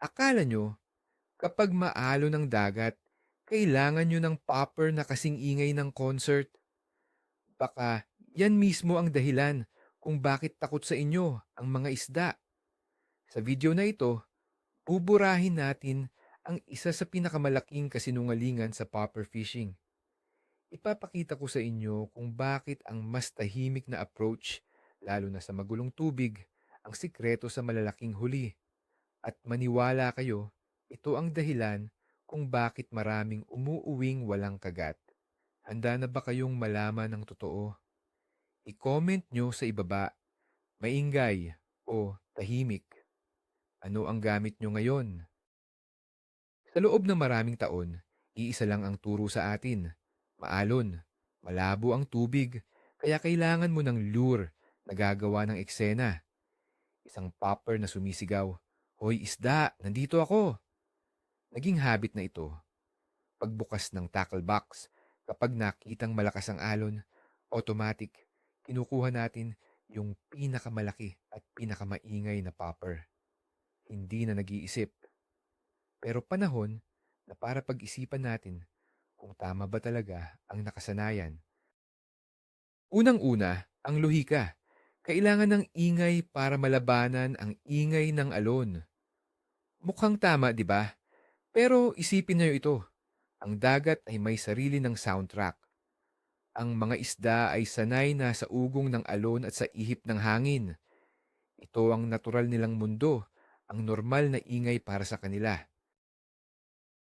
Akala nyo, kapag maalo ng dagat, kailangan nyo ng popper na kasing ingay ng concert. Baka yan mismo ang dahilan kung bakit takot sa inyo ang mga isda. Sa video na ito, buburahin natin ang isa sa pinakamalaking kasinungalingan sa popper fishing. Ipapakita ko sa inyo kung bakit ang mas tahimik na approach, lalo na sa magulong tubig, ang sikreto sa malalaking huli. At maniwala kayo, ito ang dahilan kung bakit maraming umuuwing walang kagat. Handa na ba kayong malaman ng totoo? I-comment nyo sa ibaba, maingay o tahimik. Ano ang gamit nyo ngayon? Sa loob ng maraming taon, iisa lang ang turo sa atin. Maalon, malabo ang tubig, kaya kailangan mo ng lure na gagawa ng eksena. Isang popper na sumisigaw, "Hoy isda, nandito ako!" Naging habit na ito. Pagbukas ng tackle box, kapag nakitang malakas ang alon, automatic, kinukuha natin yung pinakamalaki at pinakamaingay na popper. Hindi na nag-iisip. Pero panahon na para pag-isipan natin kung tama ba talaga ang nakasanayan. Unang-una, ang lohika. Kailangan ng ingay para malabanan ang ingay ng alon. Mukhang tama, di ba? Pero isipin niyo ito. Ang dagat ay may sarili ng soundtrack. Ang mga isda ay sanay na sa ugong ng alon at sa ihip ng hangin. Ito ang natural nilang mundo, ang normal na ingay para sa kanila.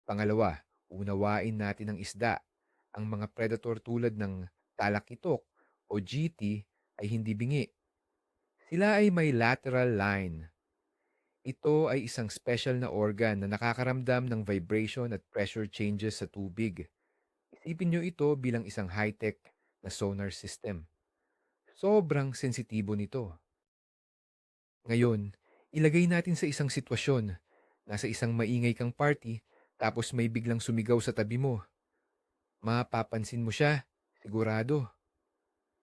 Pangalawa, unawain natin ang isda. Ang mga predator tulad ng talakitok o GT ay hindi bingi. Sila ay may lateral line. Ito ay isang special na organ na nakakaramdam ng vibration at pressure changes sa tubig. Isipin nyo ito bilang isang high-tech na sonar system. Sobrang sensitibo nito. Ngayon, ilagay natin sa isang sitwasyon. Nasa isang maingay kang party, tapos may biglang sumigaw sa tabi mo. Mapapansin mo siya, sigurado.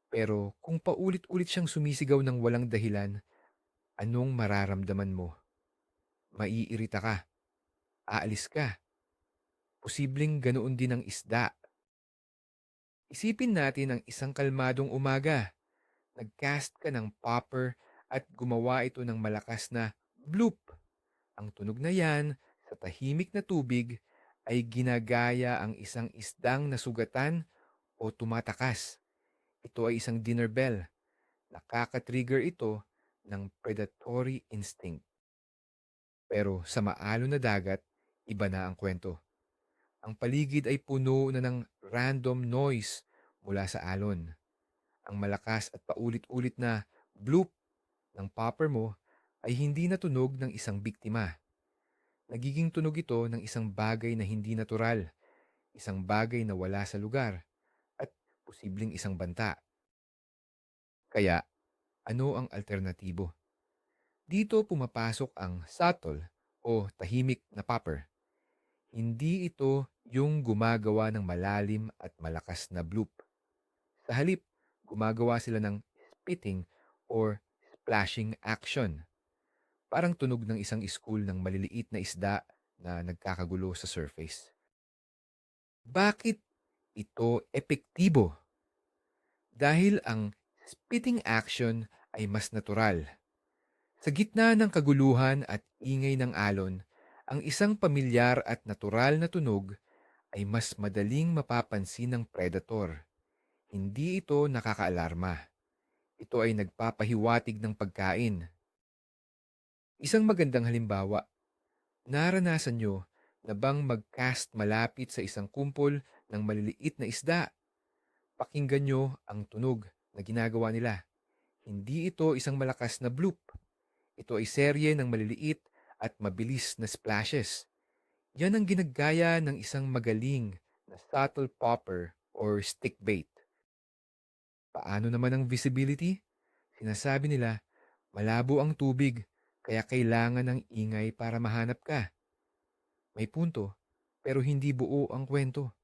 Pero kung paulit-ulit siyang sumisigaw ng walang dahilan, anong mararamdaman mo? Maiirita ka, aalis ka. Posibleng ganoon din ang isda. Isipin natin ang isang kalmadong umaga. Nagcast ka ng popper at gumawa ito ng malakas na bloop. Ang tunog na yan sa tahimik na tubig ay ginagaya ang isang isdang nasugatan o tumatakas. Ito ay isang dinner bell. Nakaka-trigger ito ng predatory instinct. Pero sa maalon na dagat, iba na ang kwento. Ang paligid ay puno na ng random noise mula sa alon. Ang malakas at paulit-ulit na bloop ng popper mo ay hindi na tunog ng isang biktima. Nagiging tunog ito ng isang bagay na hindi natural, isang bagay na wala sa lugar, at posibleng isang banta. Kaya, ano ang alternatibo? Dito pumapasok ang subtle o tahimik na popper. Hindi ito yung gumagawa ng malalim at malakas na bloop. Sa halip, gumagawa sila ng spitting or splashing action. Parang tunog ng isang school ng maliliit na isda na nagkakagulo sa surface. Bakit ito epektibo? Dahil ang spitting action ay mas natural. Sa gitna ng kaguluhan at ingay ng alon, ang isang pamilyar at natural na tunog ay mas madaling mapapansin ng predator. Hindi ito nakakaalarma. Ito ay nagpapahiwatig ng pagkain. Isang magandang halimbawa, naranasan nyo na bang mag-cast malapit sa isang kumpol ng maliliit na isda? Pakinggan nyo ang tunog na ginagawa nila. Hindi ito isang malakas na bloop. Ito ay serye ng maliliit at mabilis na splashes. Yan ang ginagaya ng isang magaling na subtle popper or stick bait. Paano naman ang visibility? Sinasabi nila, malabo ang tubig, kaya kailangan ng ingay para mahanap ka. May punto, pero hindi buo ang kwento.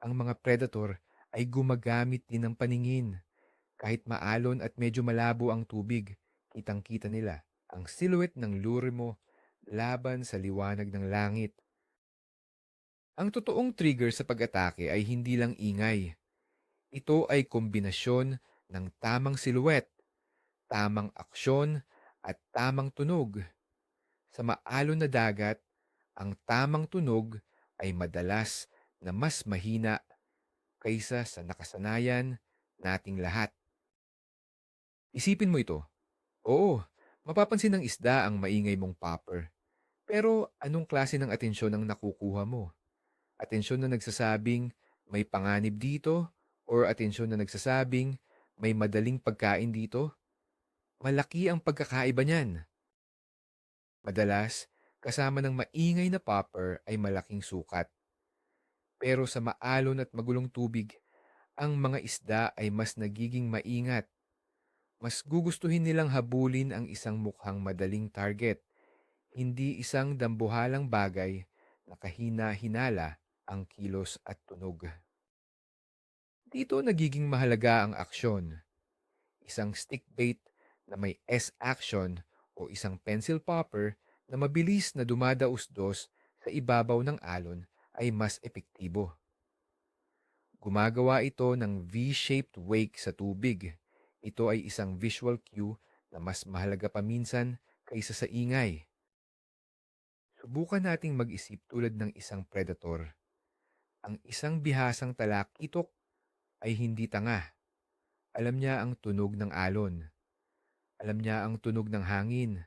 Ang mga predator ay gumagamit din ng paningin. Kahit maalon at medyo malabo ang tubig, kitang-kita nila ang silhouette ng lure mo laban sa liwanag ng langit. Ang totoong trigger sa pag-atake ay hindi lang ingay. Ito ay kombinasyon ng tamang silhouette, tamang aksyon, at tamang tunog. Sa maalon na dagat, ang tamang tunog ay madalas na mas mahina kaysa sa nakasanayan nating lahat. Isipin mo ito. Oo, mapapansin ng isda ang maingay mong popper. Pero anong klase ng atensyon ang nakukuha mo? Atensyon na nagsasabing may panganib dito or atensyon na nagsasabing may madaling pagkain dito? Malaki ang pagkakaiba niyan. Madalas, kasama ng maingay na popper ay malaking sukat. Pero sa maalon at magulong tubig, ang mga isda ay mas nagiging maingat. Mas gugustuhin nilang habulin ang isang mukhang madaling target, hindi isang dambuhalang bagay na kahina-hinala ang kilos at tunog. Dito nagiging mahalaga ang aksyon. Isang stick bait na may S-action o isang pencil popper na mabilis na dumadausdos sa ibabaw ng alon ay mas epektibo. Gumagawa ito ng V-shaped wake sa tubig. Ito ay isang visual cue na mas mahalaga pa minsan kaysa sa ingay. Subukan nating mag-isip tulad ng isang predator. Ang isang bihasang talakitok ay hindi tanga. Alam niya ang tunog ng alon. Alam niya ang tunog ng hangin.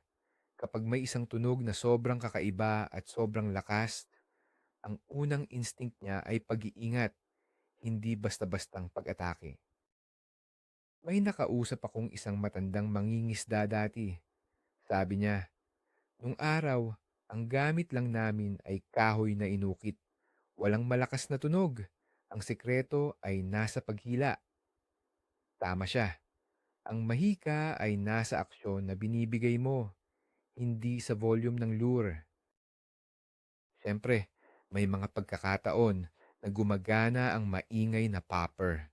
Kapag may isang tunog na sobrang kakaiba at sobrang lakas, ang unang instinct niya ay pag-iingat, hindi basta-bastang pag-atake. May nakausap akong isang matandang mangingisda dati. Sabi niya, nung araw, ang gamit lang namin ay kahoy na inukit. Walang malakas na tunog. Ang sekreto ay nasa paghila. Tama siya. Ang mahika ay nasa aksyon na binibigay mo, hindi sa volume ng lure. Siyempre, may mga pagkakataon na gumagana ang maingay na popper.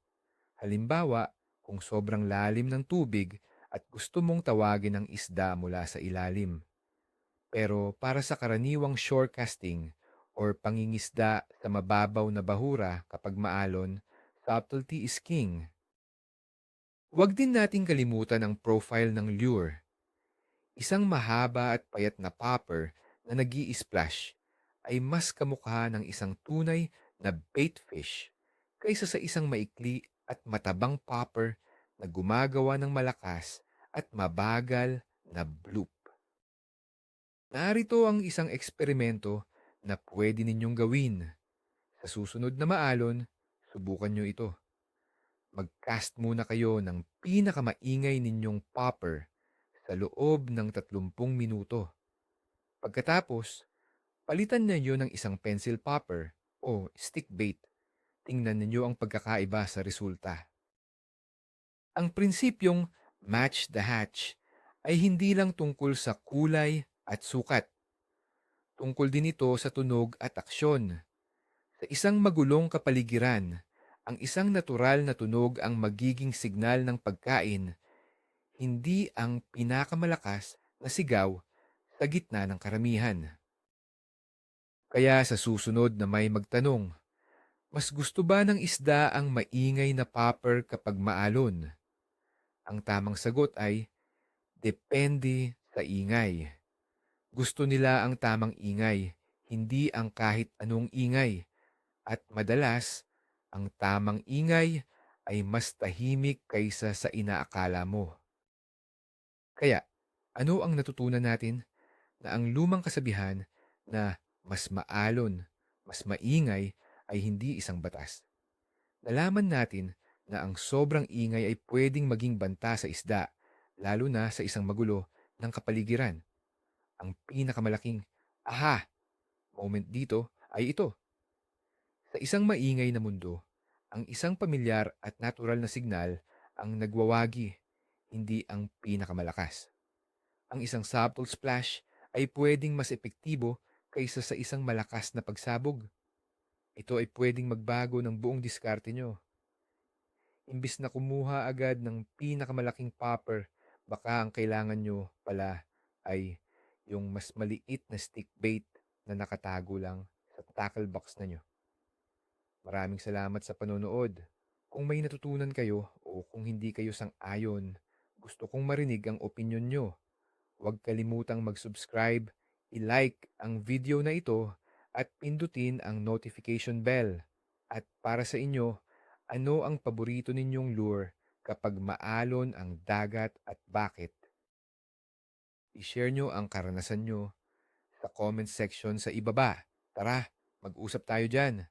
Halimbawa, kung sobrang lalim ng tubig at gusto mong tawagin ang isda mula sa ilalim. Pero para sa karaniwang shore casting or pangingisda sa mababaw na bahura kapag maalon, subtlety is king. Huwag din nating kalimutan ang profile ng lure. Isang mahaba at payat na popper na nag-i-splash ay mas kamukha ng isang tunay na bait fish kaysa sa isang maikli at matabang popper na gumagawa ng malakas at mabagal na bloop. Narito ang isang eksperimento na pwede ninyong gawin. Sa susunod na maalon, subukan nyo ito. Mag-cast muna kayo ng pinakamaingay ninyong popper sa loob ng 30 minuto. Pagkatapos, palitan ninyo ng isang pencil popper o stick bait. Tingnan ninyo ang pagkakaiba sa resulta. Ang prinsipyong match the hatch ay hindi lang tungkol sa kulay at sukat. Tungkol din ito sa tunog at aksyon. Sa isang magulong kapaligiran, ang isang natural na tunog ang magiging signal ng pagkain, hindi ang pinakamalakas na sigaw sa gitna ng karamihan. Kaya sa susunod na may magtanong, mas gusto ba ng isda ang maingay na popper kapag maalon? Ang tamang sagot ay, depende sa ingay. Gusto nila ang tamang ingay, hindi ang kahit anong ingay. At madalas, ang tamang ingay ay mas tahimik kaysa sa inaakala mo. Kaya, ano ang natutunan natin? Na ang lumang kasabihan na mas maalon, mas maingay ay hindi isang batas. Nalaman natin na ang sobrang ingay ay pwedeng maging banta sa isda, lalo na sa isang magulo ng kapaligiran. Ang pinakamalaking aha moment dito ay ito. Sa isang maingay na mundo, ang isang pamilyar at natural na signal ang nagwawagi, hindi ang pinakamalakas. Ang isang subtle splash ay pwedeng mas epektibo kaysa sa isang malakas na pagsabog. Ito ay pwedeng magbago ng buong diskarte nyo. Imbis na kumuha agad ng pinakamalaking popper, baka ang kailangan nyo pala ay yung mas maliit na stick bait na nakatago lang sa tackle box na nyo. Maraming salamat sa panonood. Kung may natutunan kayo o kung hindi kayo sang-ayon, gusto kong marinig ang opinyon nyo. Huwag kalimutang mag-subscribe, i-like ang video na ito at pindutin ang notification bell. At para sa inyo, ano ang paborito ninyong lure kapag maalon ang dagat at bakit? I-share nyo ang karanasan nyo sa comment section sa ibaba. Tara, mag-usap tayo dyan.